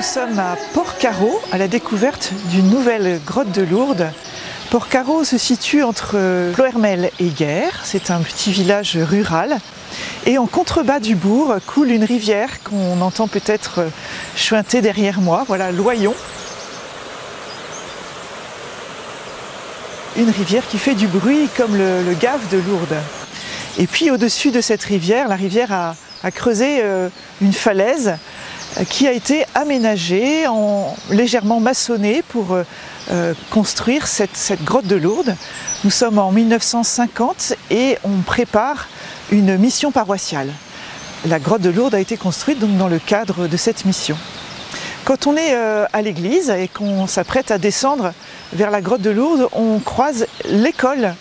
Nous sommes à Port-Carreau, à la découverte d'une nouvelle grotte de Lourdes. Port-Carreau se situe entre Ploërmel et Guères, c'est un petit village rural. Et en contrebas du bourg coule une rivière qu'on entend peut-être chuinter derrière moi, voilà l'Oyon. Une rivière qui fait du bruit comme le Gave de Lourdes. Et puis au-dessus de cette rivière, la rivière a creusé une falaise qui a été aménagée, légèrement maçonnée pour construire cette grotte de Lourdes. Nous sommes en 1950 et on prépare une mission paroissiale. La grotte de Lourdes a été construite donc dans le cadre de cette mission. Quand on est à l'église et qu'on s'apprête à descendre vers la grotte de Lourdes, on croise l'école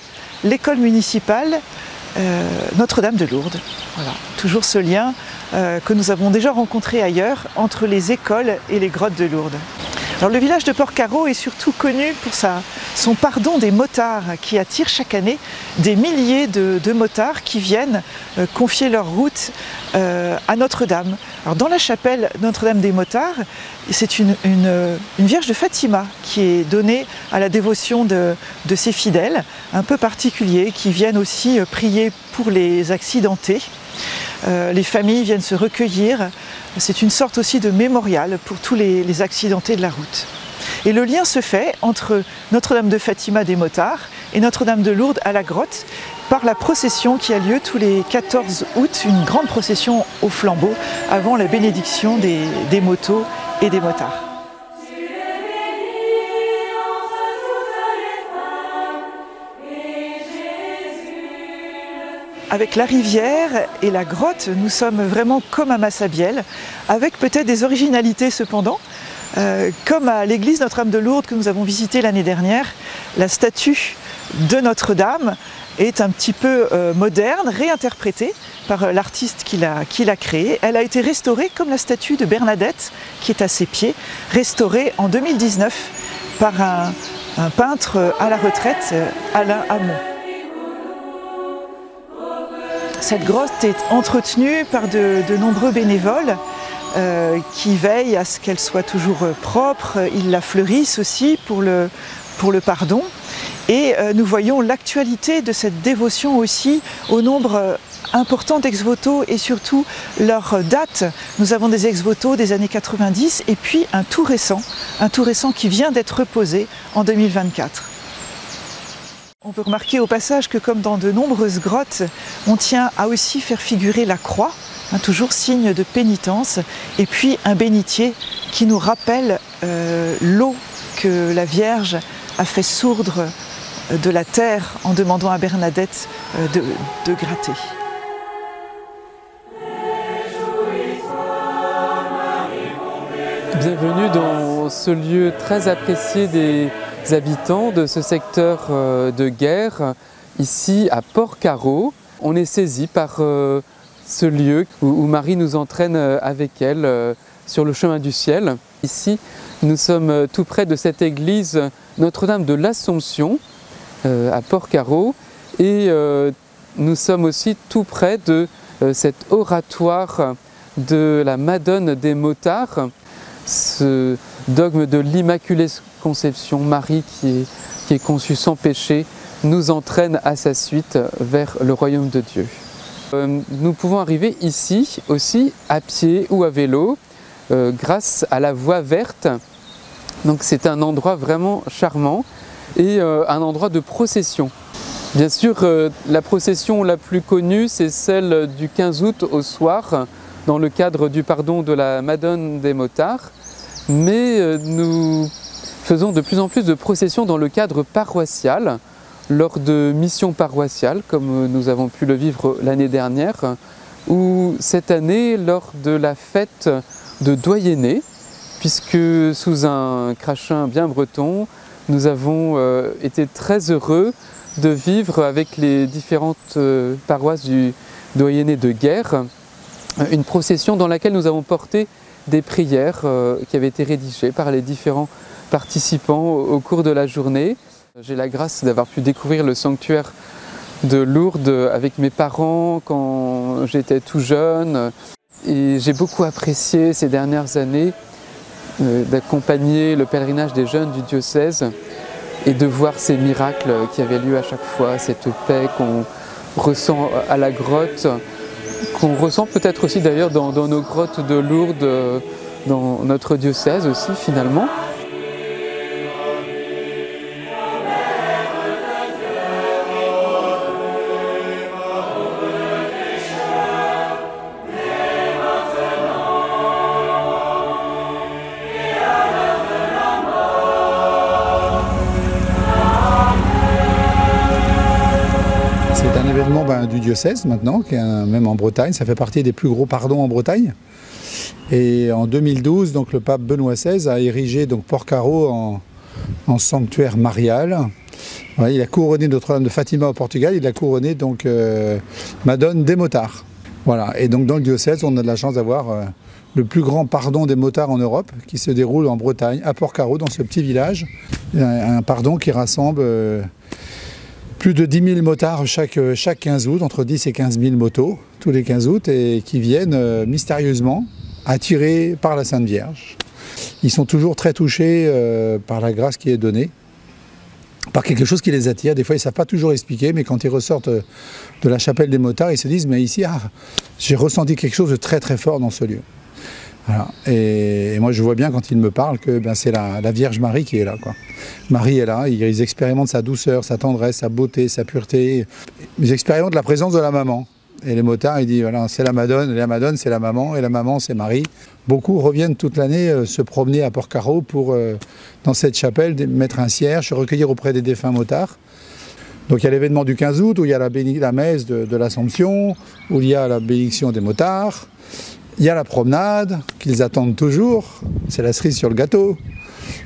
municipale Notre-Dame de Lourdes. Voilà, toujours ce lien que nous avons déjà rencontré ailleurs entre les écoles et les grottes de Lourdes. Alors, le village de Port-Carreau est surtout connu pour son pardon des motards qui attire chaque année des milliers de motards qui viennent confier leur route à Notre-Dame. Alors, dans la chapelle Notre-Dame des motards, c'est une Vierge de Fatima qui est donnée à la dévotion de ses fidèles, un peu particuliers, qui viennent aussi prier pour les accidentés. Les familles viennent se recueillir. C'est une sorte aussi de mémorial pour tous les accidentés de la route. Et le lien se fait entre Notre-Dame de Fatima des motards et Notre-Dame de Lourdes à la grotte par la procession qui a lieu tous les 14 août, une grande procession au flambeau avant la bénédiction des motos et des motards. Avec la rivière et la grotte, nous sommes vraiment comme à Massabielle, avec peut-être des originalités cependant. Comme à l'église Notre-Dame de Lourdes que nous avons visitée l'année dernière, la statue de Notre-Dame est un petit peu moderne, réinterprétée par l'artiste qui l'a créée. Elle a été restaurée comme la statue de Bernadette qui est à ses pieds, restaurée en 2019 par un peintre à la retraite, Alain Hamon. Cette grotte est entretenue par de nombreux bénévoles qui veillent à ce qu'elle soit toujours propre. Ils la fleurissent aussi pour le pardon. Et nous voyons l'actualité de cette dévotion aussi au nombre important d'ex-votos et surtout leur date. Nous avons des ex-votos des années 90 et puis un tout récent qui vient d'être posé en 2024. On peut remarquer au passage que comme dans de nombreuses grottes, on tient à aussi faire figurer la croix, toujours signe de pénitence, et puis un bénitier qui nous rappelle l'eau que la Vierge a fait sourdre de la terre en demandant à Bernadette de gratter. Bienvenue dans ce lieu très apprécié des habitants de ce secteur de Guères, ici à Port-Carreau. On est saisi par ce lieu où Marie nous entraîne avec elle sur le chemin du ciel. Ici, nous sommes tout près de cette église Notre-Dame de l'Assomption à Port-Carreau et nous sommes aussi tout près de cet oratoire de la Madone des motards, ce dogme de l'Immaculée Conception, Marie qui est conçue sans péché, nous entraîne à sa suite vers le royaume de Dieu. Nous pouvons arriver ici aussi à pied ou à vélo grâce à la voie verte. Donc c'est un endroit vraiment charmant et un endroit de procession. Bien sûr, la procession la plus connue, c'est celle du 15 août au soir, dans le cadre du pardon de la Madone des motards. Mais nous faisons de plus en plus de processions dans le cadre paroissial, lors de missions paroissiales, comme nous avons pu le vivre l'année dernière, ou cette année lors de la fête de Doyenné, puisque sous un crachin bien breton, nous avons été très heureux de vivre avec les différentes paroisses du Doyenné de Guères, une procession dans laquelle nous avons porté des prières qui avaient été rédigées par les différents participants au cours de la journée. J'ai la grâce d'avoir pu découvrir le sanctuaire de Lourdes avec mes parents quand j'étais tout jeune. Et j'ai beaucoup apprécié ces dernières années d'accompagner le pèlerinage des jeunes du diocèse et de voir ces miracles qui avaient lieu à chaque fois, cette paix qu'on ressent à la grotte, qu'on ressent peut-être aussi d'ailleurs dans nos grottes de Lourdes, dans notre diocèse aussi finalement. C'est un événement du diocèse maintenant, qui est même en Bretagne. Ça fait partie des plus gros pardons en Bretagne. Et en 2012, donc, le pape Benoît XVI a érigé donc, Porcaro en sanctuaire marial. Voilà, il a couronné Notre-Dame de Fatima au Portugal, il a couronné donc Madone des motards. Voilà. Et donc dans le diocèse, on a de la chance d'avoir le plus grand pardon des motards en Europe, qui se déroule en Bretagne, à Porcaro, dans ce petit village. Un pardon qui rassemble plus de 10 000 motards chaque 15 août, entre 10 et 15 000 motos, tous les 15 août, et qui viennent mystérieusement attirés par la Sainte Vierge. Ils sont toujours très touchés par la grâce qui est donnée, par quelque chose qui les attire. Des fois, ils ne savent pas toujours expliquer, mais quand ils ressortent de la chapelle des motards, ils se disent « mais ici, j'ai ressenti quelque chose de très très fort dans ce lieu ». Voilà. Et moi, je vois bien quand ils me parlent que c'est la Vierge Marie qui est là, quoi. Marie est là, ils expérimentent sa douceur, sa tendresse, sa beauté, sa pureté. Ils expérimentent la présence de la maman. Et les motards, ils disent voilà, c'est la Madone, et la Madone c'est la maman, et la maman c'est Marie. Beaucoup reviennent toute l'année se promener à Porcaro pour, dans cette chapelle, mettre un cierge, se recueillir auprès des défunts motards. Donc il y a l'événement du 15 août où il y a la messe de l'Assomption, où il y a la bénédiction des motards. Il y a la promenade, qu'ils attendent toujours, c'est la cerise sur le gâteau.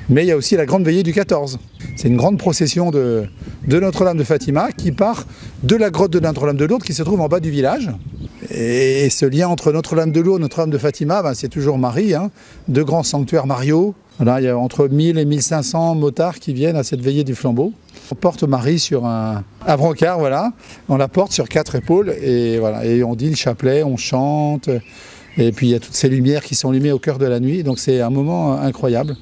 Mais il y a aussi la grande veillée du 14. C'est une grande procession de Notre-Dame de Fatima qui part de la grotte de Notre-Dame de Lourdes qui se trouve en bas du village. Et ce lien entre Notre-Dame de Lourdes et Notre-Dame de Fatima, c'est toujours Marie, hein, deux grands sanctuaires mariaux. Voilà, il y a entre 1000 et 1500 motards qui viennent à cette veillée du flambeau. On porte Marie sur un brancard, voilà. On la porte sur 4 épaules et, voilà, et on dit le chapelet, on chante. Et puis il y a toutes ces lumières qui sont allumées au cœur de la nuit, donc c'est un moment incroyable.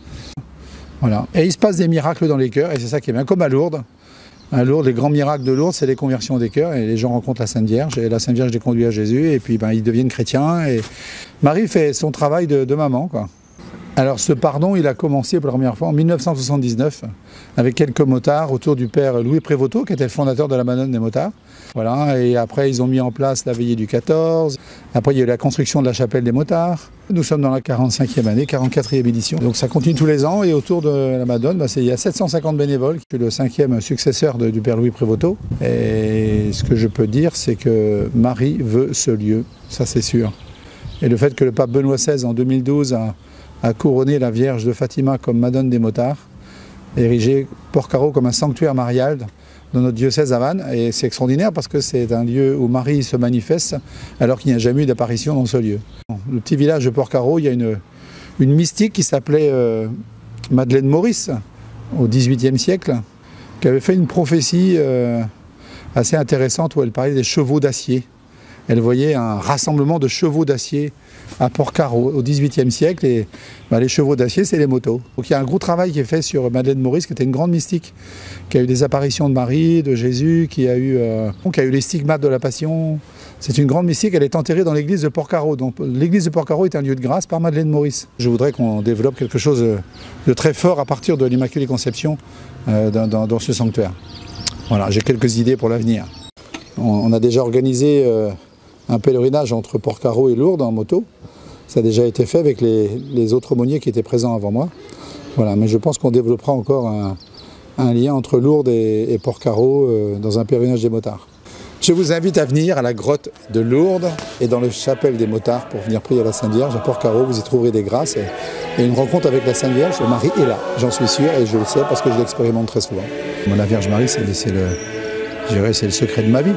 Voilà. Et il se passe des miracles dans les cœurs, et c'est ça qui est bien, comme à Lourdes. À Lourdes, les grands miracles de Lourdes, c'est les conversions des cœurs, et les gens rencontrent la Sainte Vierge, et la Sainte Vierge les conduit à Jésus, et puis ils deviennent chrétiens, et Marie fait son travail de maman, quoi. Alors ce pardon, il a commencé pour la première fois en 1979, avec quelques motards autour du père Louis Prévoto, qui était le fondateur de la Madone des motards. Voilà, et après ils ont mis en place la veillée du 14, après il y a eu la construction de la chapelle des motards. Nous sommes dans la 45e année, 44e édition, donc ça continue tous les ans, et autour de la Madone, il y a 750 bénévoles. Je suis le 5e successeur du père Louis Prévoto, et ce que je peux dire, c'est que Marie veut ce lieu, ça c'est sûr. Et le fait que le pape Benoît XVI en 2012 a couronné la Vierge de Fatima comme Madone des motards, érigé Porcaro comme un sanctuaire marial dans notre diocèse à Vannes. Et c'est extraordinaire parce que c'est un lieu où Marie se manifeste alors qu'il n'y a jamais eu d'apparition dans ce lieu. Le petit village de Porcaro, il y a une mystique qui s'appelait Madeleine Maurice au XVIIIe siècle, qui avait fait une prophétie assez intéressante où elle parlait des chevaux d'acier. Elle voyait un rassemblement de chevaux d'acier à Porcaro au XVIIIe siècle, et les chevaux d'acier, c'est les motos. Donc il y a un gros travail qui est fait sur Madeleine Maurice, qui était une grande mystique, qui a eu des apparitions de Marie, de Jésus, qui a eu les stigmates de la Passion. C'est une grande mystique, elle est enterrée dans l'église de Porcaro. Donc l'église de Porcaro est un lieu de grâce par Madeleine Maurice. Je voudrais qu'on développe quelque chose de très fort à partir de l'Immaculée Conception dans ce sanctuaire. Voilà, j'ai quelques idées pour l'avenir. On a déjà organisé un pèlerinage entre Porcaro et Lourdes en moto. Ça a déjà été fait avec les autres aumôniers qui étaient présents avant moi. Voilà, mais je pense qu'on développera encore un lien entre Lourdes et Porcaro dans un pèlerinage des motards. Je vous invite à venir à la grotte de Lourdes et dans le chapelle des motards pour venir prier à la Sainte Vierge. À Porcaro, vous y trouverez des grâces et une rencontre avec la Sainte Vierge. Marie est là, j'en suis sûr, et je le sais parce que je l'expérimente très souvent. La Vierge Marie, c'est le secret de ma vie.